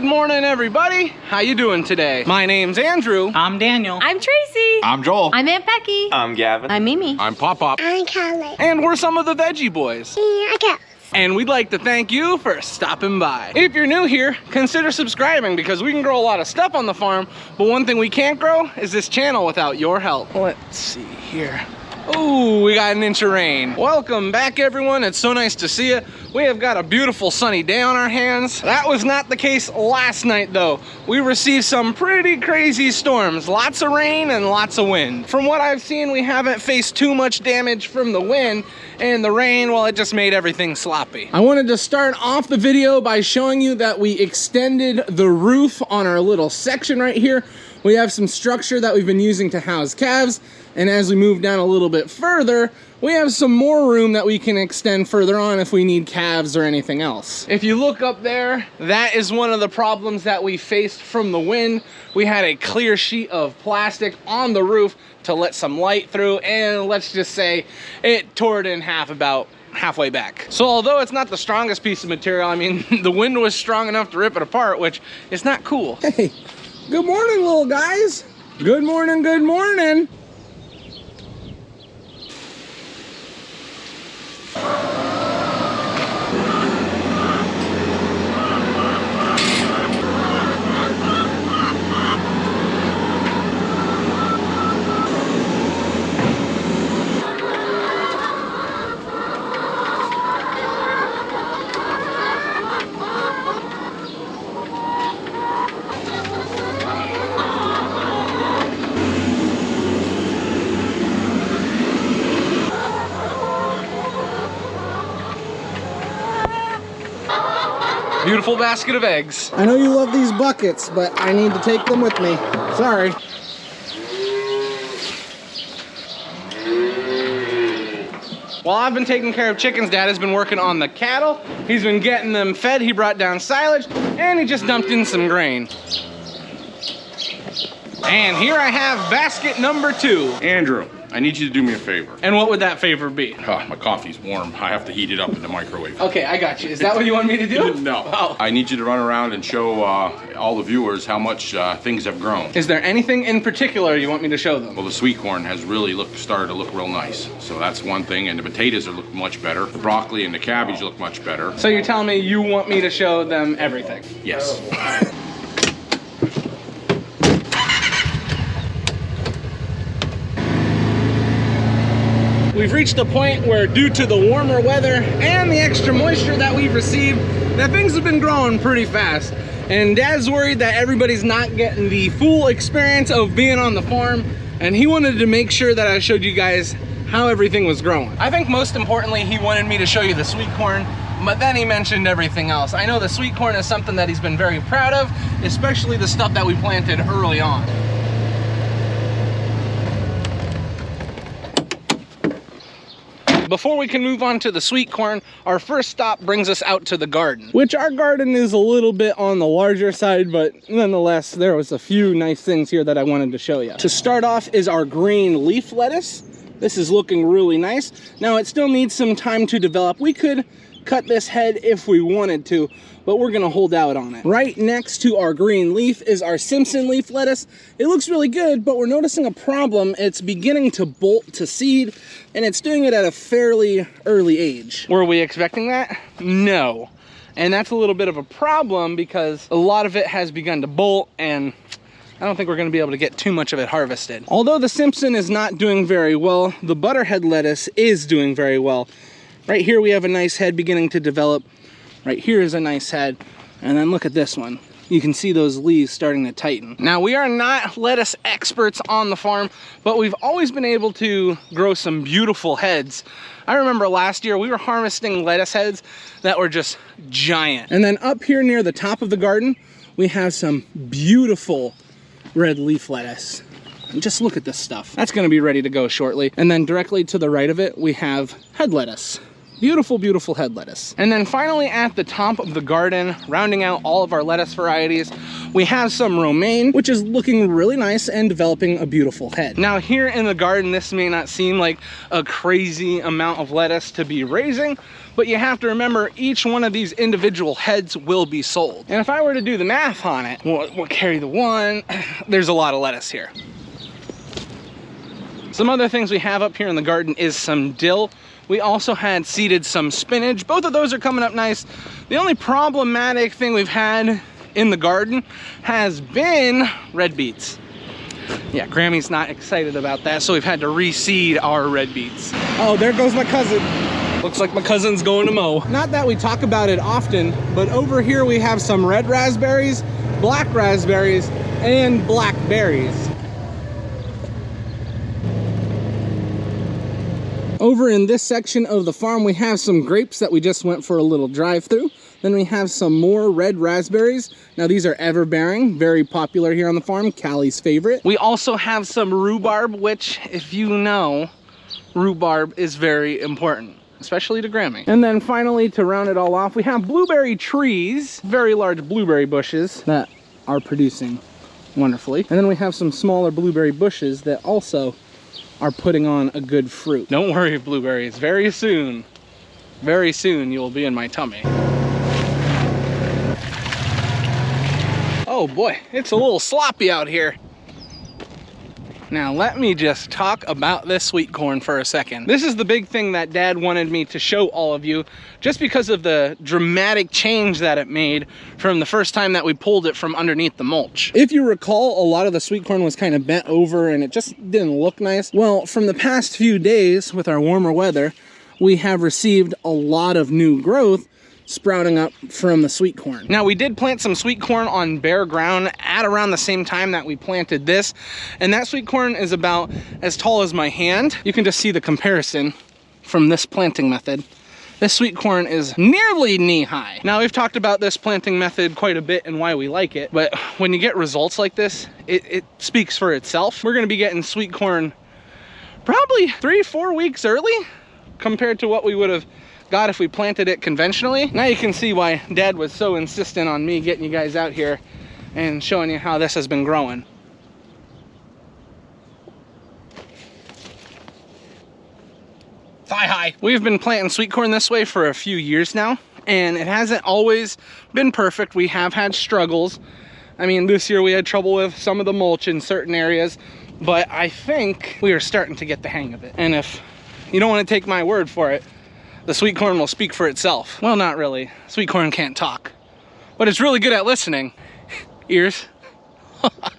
Good morning, everybody. How you doing today? My name's Andrew. I'm Daniel. I'm Tracy. I'm Joel. I'm Aunt Becky. I'm Gavin. I'm Mimi. I'm Pop Pop. I'm Callie. And we're some of the Veggie Boys. I guess. And we'd like to thank you for stopping by. If you're new here, consider subscribing because we can grow a lot of stuff on the farm, but one thing we can't grow is this channel without your help. Let's see here. Oh, we got an inch of rain. Welcome back, everyone. It's so nice to see you. We have got a beautiful sunny day on our hands. That was not the case last night, though. We received some pretty crazy storms. Lots of rain and lots of wind. From what I've seen, we haven't faced too much damage from the wind, and the rain, well, it just made everything sloppy. I wanted to start off the video by showing you that we extended the roof on our little section right here. We have some structure that we've been using to house calves, and as we move down a little bit further, we have some more room that we can extend further on if we need calves or anything else. If you look up there, that is one of the problems that we faced from the wind. We had a clear sheet of plastic on the roof to let some light through, and let's just say it tore it in half about halfway back. So although it's not the strongest piece of material, I mean, the wind was strong enough to rip it apart, which is not cool. Hey, good morning, little guys. Good morning, good morning. Beautiful basket of eggs. I know you love these buckets, but I need to take them with me. Sorry. While I've been taking care of chickens, Dad has been working on the cattle. He's been getting them fed. He brought down silage, and he just dumped in some grain. And here I have basket number 2. Andrew, I need you to do me a favor. And what would that favor be? Oh, my coffee's warm. I have to heat it up in the microwave. Okay, I got you. Is that what you want me to do? No. Oh. I need you to run around and show all the viewers how much things have grown. Is there anything in particular you want me to show them? Well, the sweet corn has really started to look real nice. So that's one thing. And the potatoes are looking much better. The broccoli and the cabbage look much better. So you're telling me you want me to show them everything? Yes. We've reached a point where, due to the warmer weather and the extra moisture that we've received, that things have been growing pretty fast. And Dad's worried that everybody's not getting the full experience of being on the farm, and he wanted to make sure that I showed you guys how everything was growing. I think most importantly, he wanted me to show you the sweet corn, but then he mentioned everything else. I know the sweet corn is something that he's been very proud of, especially the stuff that we planted early on. Before we can move on to the sweet corn, our first stop brings us out to the garden, which our garden is a little bit on the larger side, but nonetheless, there was a few nice things here that I wanted to show you. To start off is our green leaf lettuce. This is looking really nice. Now, it still needs some time to develop. We could cut this head if we wanted to, but we're gonna hold out on it. Right next to our green leaf is our Simpson leaf lettuce. It looks really good, but we're noticing a problem. It's beginning to bolt to seed, and it's doing it at a fairly early age. Were we expecting that? No. And that's a little bit of a problem because a lot of it has begun to bolt, and I don't think we're gonna be able to get too much of it harvested. Although the Simpson is not doing very well, the butterhead lettuce is doing very well. Right here we have a nice head beginning to develop. Right here is a nice head. And then look at this one. You can see those leaves starting to tighten. Now, we are not lettuce experts on the farm, but we've always been able to grow some beautiful heads. I remember last year we were harvesting lettuce heads that were just giant. And then up here near the top of the garden, we have some beautiful red leaf lettuce. And just look at this stuff. That's gonna be ready to go shortly. And then directly to the right of it, we have head lettuce. Beautiful, beautiful head lettuce. And then finally at the top of the garden, rounding out all of our lettuce varieties, We have some romaine, which is looking really nice and developing a beautiful head. Now here in the garden, this may not seem like a crazy amount of lettuce to be raising, but you have to remember each one of these individual heads will be sold. And if I were to do the math on it, we'll carry the one, there's a lot of lettuce here. Some other things we have up here in the garden is some dill. We also had seeded some spinach. Both of those are coming up nice. The only problematic thing we've had in the garden has been red beets. Yeah, Grammy's not excited about that, so we've had to reseed our red beets. Oh, there goes my cousin. Looks like my cousin's going to mow. Not that we talk about it often, but over here we have some red raspberries, black raspberries, and blackberries. Over in this section of the farm, we have some grapes that we just went for a little drive through. Then we have some more red raspberries. Now these are ever-bearing, very popular here on the farm, Callie's favorite. We also have some rhubarb, which, if you know, rhubarb is very important, especially to Grammy. And then finally, to round it all off, we have blueberry trees, very large blueberry bushes that are producing wonderfully. And then we have some smaller blueberry bushes that also are putting on a good fruit. Don't worry, blueberries, very soon you will be in my tummy. Oh boy, it's a little sloppy out here. Now let me just talk about this sweet corn for a second. This is the big thing that Dad wanted me to show all of you, just because of the dramatic change that it made from the first time that we pulled it from underneath the mulch. If you recall, a lot of the sweet corn was kind of bent over and it just didn't look nice. Well, from the past few days with our warmer weather, we have received a lot of new growth sprouting up from the sweet corn. Now we did plant some sweet corn on bare ground at around the same time that we planted this, and that sweet corn is about as tall as my hand. You can just see the comparison from this planting method. This sweet corn is nearly knee-high. Now we've talked about this planting method quite a bit and why we like it, but when you get results like this, it speaks for itself. We're gonna be getting sweet corn probably 3-4 weeks early compared to what we would have got if we planted it conventionally. Now you can see why Dad was so insistent on me getting you guys out here and showing you how this has been growing. Thigh high. We've been planting sweet corn this way for a few years now, and it hasn't always been perfect. We have had struggles. I mean, this year we had trouble with some of the mulch in certain areas, but I think we are starting to get the hang of it. And if you don't want to take my word for it, the sweet corn will speak for itself. Well, not really. Sweet corn can't talk, but it's really good at listening. Ears.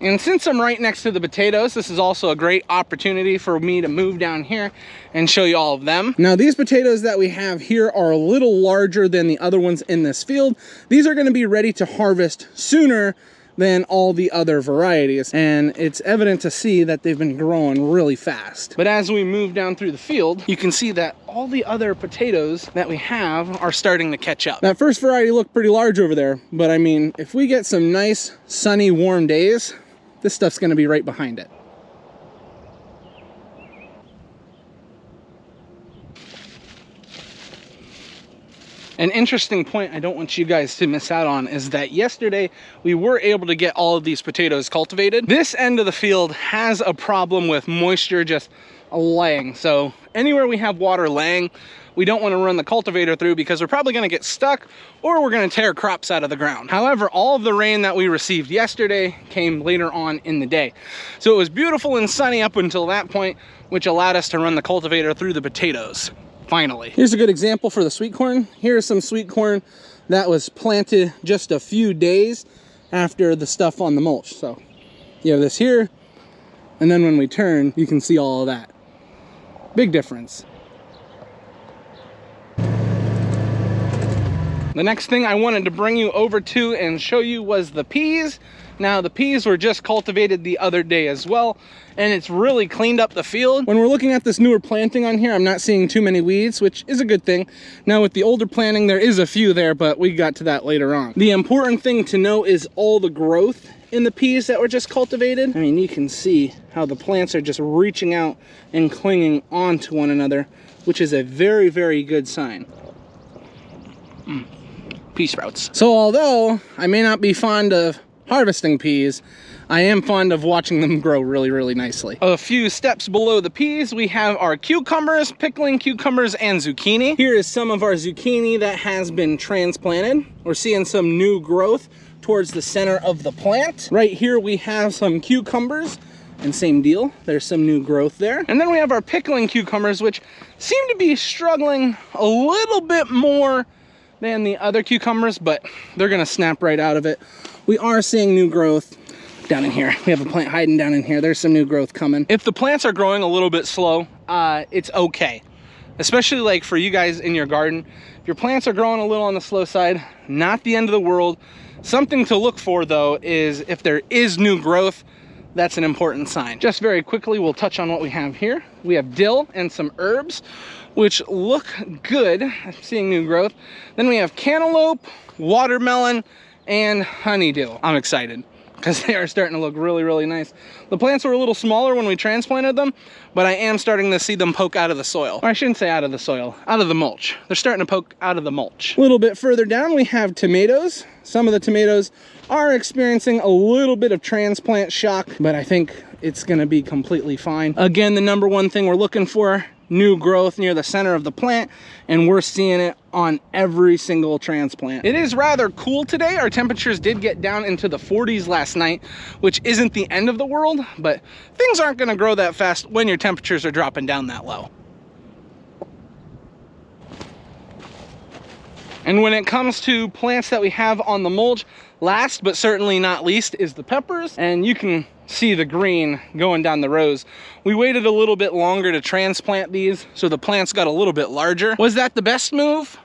And since I'm right next to the potatoes, this is also a great opportunity for me to move down here and show you all of them. Now, these potatoes that we have here are a little larger than the other ones in this field. These are going to be ready to harvest sooner than all the other varieties, and it's evident to see that they've been growing really fast. But as we move down through the field, you can see that all the other potatoes that we have are starting to catch up. That first variety looked pretty large over there, but I mean, if we get some nice sunny warm days, this stuff's going to be right behind it. An interesting point I don't want you guys to miss out on is that yesterday we were able to get all of these potatoes cultivated. This end of the field has a problem with moisture just laying. So anywhere we have water laying, we don't want to run the cultivator through because we're probably going to get stuck or we're going to tear crops out of the ground. However, all of the rain that we received yesterday came later on in the day. So it was beautiful and sunny up until that point, which allowed us to run the cultivator through the potatoes. Finally. Here's a good example for the sweet corn. Here's some sweet corn that was planted just a few days after the stuff on the mulch. So you have this here, and then when we turn, you can see all of that. Big difference. The next thing I wanted to bring you over to and show you was the peas. Now the peas were just cultivated the other day as well, and it's really cleaned up the field. When we're looking at this newer planting on here, I'm not seeing too many weeds, which is a good thing. Now with the older planting, there is a few there, but we got to that later on. The important thing to know is all the growth in the peas that were just cultivated. I mean, you can see how the plants are just reaching out and clinging onto one another, which is a very, very good sign. Pea sprouts. So although I may not be fond of harvesting peas, I am fond of watching them grow really, really nicely. A few steps below the peas, we have our cucumbers, pickling cucumbers, and zucchini. Here is some of our zucchini that has been transplanted. We're seeing some new growth towards the center of the plant. Right here we have some cucumbers, and same deal, there's some new growth there. And then we have our pickling cucumbers, which seem to be struggling a little bit more than the other cucumbers, but they're gonna snap right out of it. We are seeing new growth down in here. We have a plant hiding down in here. There's some new growth coming. If the plants are growing a little bit slow, it's okay. Especially like for you guys in your garden. If your plants are growing a little on the slow side, not the end of the world. Something to look for though is if there is new growth, that's an important sign. Just very quickly, we'll touch on what we have here. We have dill and some herbs, which look good. I'm seeing new growth. Then we have cantaloupe, watermelon, and honeydew. I'm excited because they are starting to look really, really nice. The plants were a little smaller when we transplanted them, but I am starting to see them poke out of the soil. Or I shouldn't say out of the soil, out of the mulch. They're starting to poke out of the mulch. A little bit further down, we have tomatoes. Some of the tomatoes are experiencing a little bit of transplant shock, but I think it's gonna be completely fine. Again, the number one thing we're looking for, new growth near the center of the plant, and we're seeing it on every single transplant. It is rather cool today. Our temperatures did get down into the 40s last night, which isn't the end of the world, but things aren't gonna grow that fast when your temperatures are dropping down that low. And when it comes to plants that we have on the mulch, last but certainly not least is the peppers. And you can see the green going down the rows. We waited a little bit longer to transplant these, so the plants got a little bit larger. Was that the best move?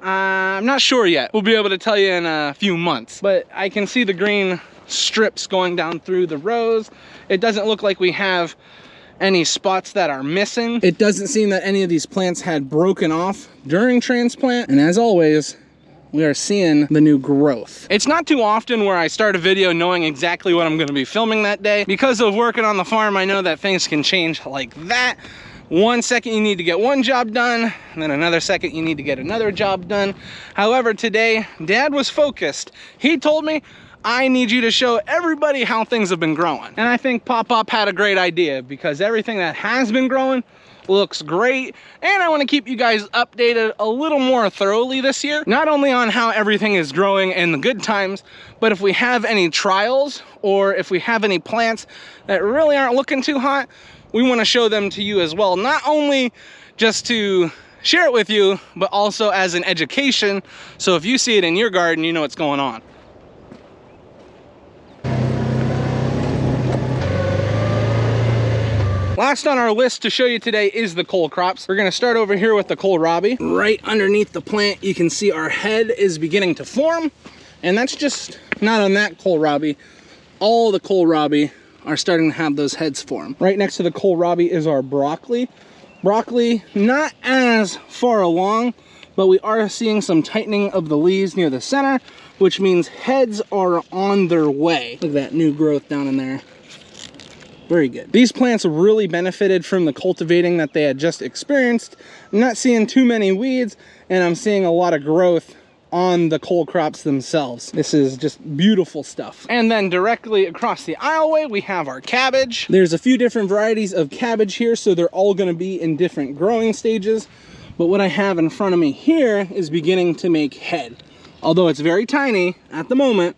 I'm not sure yet. We'll be able to tell you in a few months. But I can see the green strips going down through the rows. It doesn't look like we have any spots that are missing. It doesn't seem that any of these plants had broken off during transplant. And as always, we are seeing the new growth. It's not too often where I start a video knowing exactly what I'm gonna be filming that day. Because of working on the farm, I know that things can change like that. 1 second you need to get one job done, and then another second you need to get another job done. However, today, Dad was focused. He told me, I need you to show everybody how things have been growing. And I think Pop had a great idea because everything that has been growing looks great. And I want to keep you guys updated a little more thoroughly this year. Not only on how everything is growing in the good times, but if we have any trials or if we have any plants that really aren't looking too hot, we want to show them to you as well. Not only just to share it with you, but also as an education. So if you see it in your garden, you know what's going on. Last on our list to show you today is the cole crops. We're gonna start over here with the kohlrabi. Right underneath the plant, you can see our head is beginning to form. And that's just not on that kohlrabi. All the kohlrabi are starting to have those heads form. Right next to the kohlrabi is our broccoli. Broccoli, not as far along, but we are seeing some tightening of the leaves near the center, which means heads are on their way. Look at that new growth down in there. Very good. These plants really benefited from the cultivating that they had just experienced. I'm not seeing too many weeds, and I'm seeing a lot of growth on the cole crops themselves. This is just beautiful stuff. And then directly across the aisleway, we have our cabbage. There's a few different varieties of cabbage here, so they're all gonna be in different growing stages. But what I have in front of me here is beginning to make head. Although it's very tiny at the moment,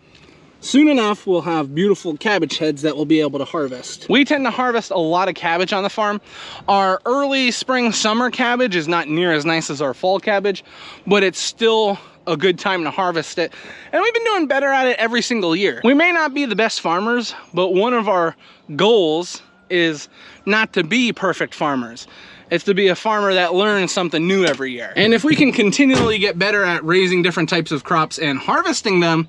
soon enough, we'll have beautiful cabbage heads that we'll be able to harvest. We tend to harvest a lot of cabbage on the farm. Our early spring, summer cabbage is not near as nice as our fall cabbage, but it's still a good time to harvest it. And we've been doing better at it every single year. We may not be the best farmers, but one of our goals is not to be perfect farmers. It's to be a farmer that learns something new every year. And if we can continually get better at raising different types of crops and harvesting them,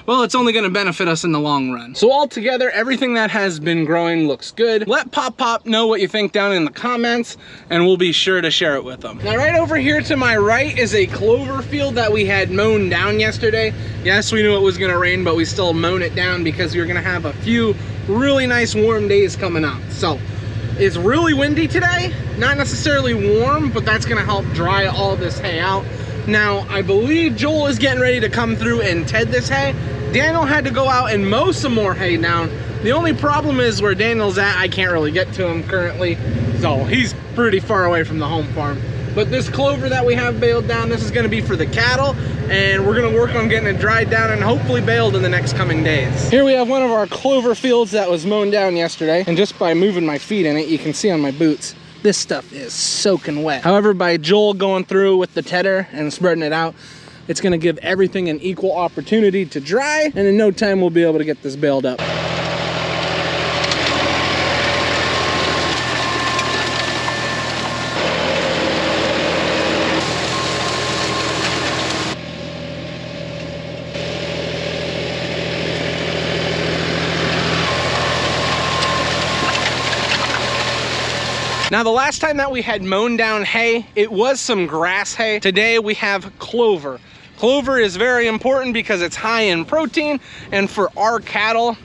well, it's only gonna benefit us in the long run. So altogether, everything that has been growing looks good. Let Pop know what you think down in the comments, and we'll be sure to share it with them. Now, right over here to my right is a clover field that we had mown down yesterday. Yes, we knew it was gonna rain, but we still mown it down because we were gonna have a few really nice warm days coming up. So, it's really windy today. Not necessarily warm, but that's gonna help dry all this hay out. Now, I believe Joel is getting ready to come through and ted this hay. Daniel had to go out and mow some more hay down. The only problem is where Daniel's at, I can't really get to him currently. So he's pretty far away from the home farm. But this clover that we have baled down, this is gonna be for the cattle, and we're gonna work on getting it dried down and hopefully baled in the next coming days. Here we have one of our clover fields that was mown down yesterday, and just by moving my feet in it, you can see on my boots, this stuff is soaking wet. However, by Joel going through with the tedder and spreading it out, it's gonna give everything an equal opportunity to dry, and in no time we'll be able to get this baled up. Now, the last time that we had mown down hay, it was some grass hay. Today we have clover. Clover is very important because it's high in protein, and for our cattle,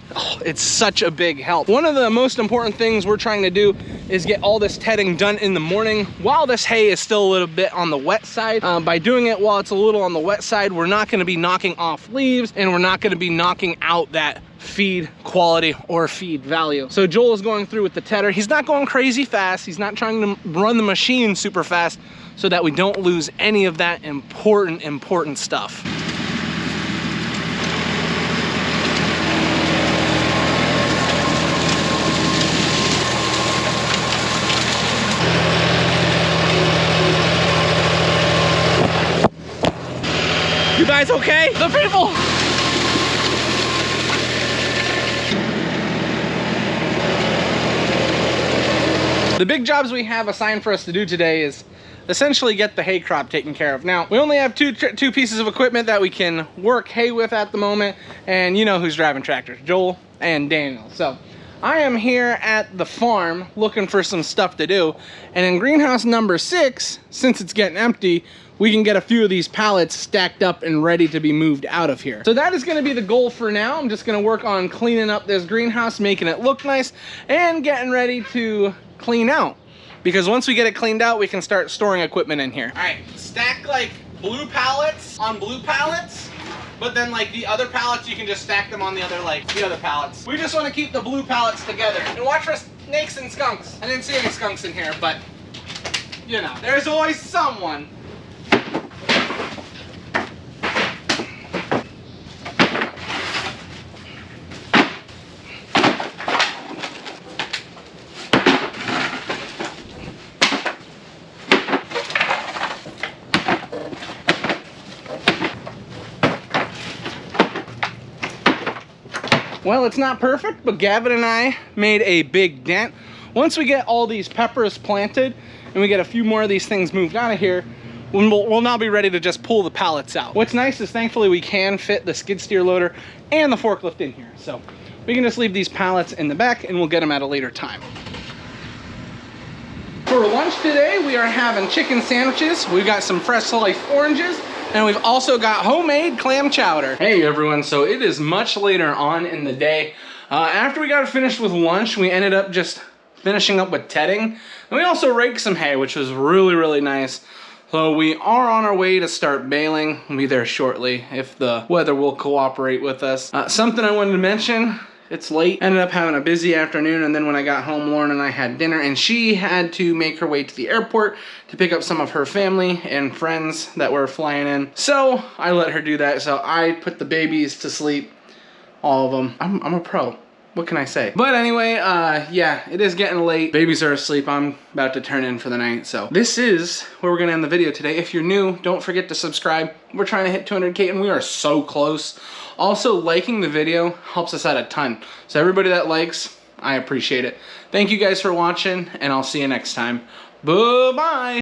it's such a big help. One of the most important things we're trying to do is get all this tedding done in the morning while this hay is still a little bit on the wet side. By doing it while it's a little on the wet side, we're not gonna be knocking off leaves, and we're not gonna be knocking out that feed quality or feed value. So Joel is going through with the tedder. He's not going crazy fast. He's not trying to run the machine super fast so that we don't lose any of that important stuff. You guys okay? The people! The big jobs we have assigned for us to do today is essentially get the hay crop taken care of. Now, we only have two pieces of equipment that we can work hay with at the moment, and you know who's driving tractors, Joel and Daniel. So I am here at the farm looking for some stuff to do, and in greenhouse number 6, since it's getting empty, we can get a few of these pallets stacked up and ready to be moved out of here. So that is gonna be the goal for now. I'm just gonna work on cleaning up this greenhouse, making it look nice, and getting ready to clean out. Because once we get it cleaned out, we can start storing equipment in here. All right, stack like blue pallets on blue pallets, but then like the other pallets, you can just stack them on the other pallets. We just wanna keep the blue pallets together. And watch for snakes and skunks. I didn't see any skunks in here, but you know, there's always someone. Well, it's not perfect, but Gavin and I made a big dent. Once we get all these peppers planted and we get a few more of these things moved out of here, we'll now be ready to just pull the pallets out. What's nice is thankfully we can fit the skid steer loader and the forklift in here. So we can just leave these pallets in the back and we'll get them at a later time. For lunch today, we are having chicken sandwiches. We've got some fresh sliced oranges, and we've also got homemade clam chowder. Hey everyone, so it is much later on in the day. After we got finished with lunch, we ended up just finishing up with tedding. And we also raked some hay, which was really nice. So we are on our way to start baling. We'll be there shortly if the weather will cooperate with us. Something I wanted to mention, it's late. Ended up having a busy afternoon, and then when I got home, Lauren and I had dinner, and she had to make her way to the airport to pick up some of her family and friends that were flying in. So I let her do that. So I put the babies to sleep, all of them. I'm a pro. What can I say? But anyway, yeah, it is getting late. Babies are asleep. I'm about to turn in for the night. So this is where we're gonna end the video today. If you're new, don't forget to subscribe. We're trying to hit 200K and we are so close. Also, liking the video helps us out a ton. So everybody that likes, I appreciate it. Thank you guys for watching, and I'll see you next time. Bye-bye.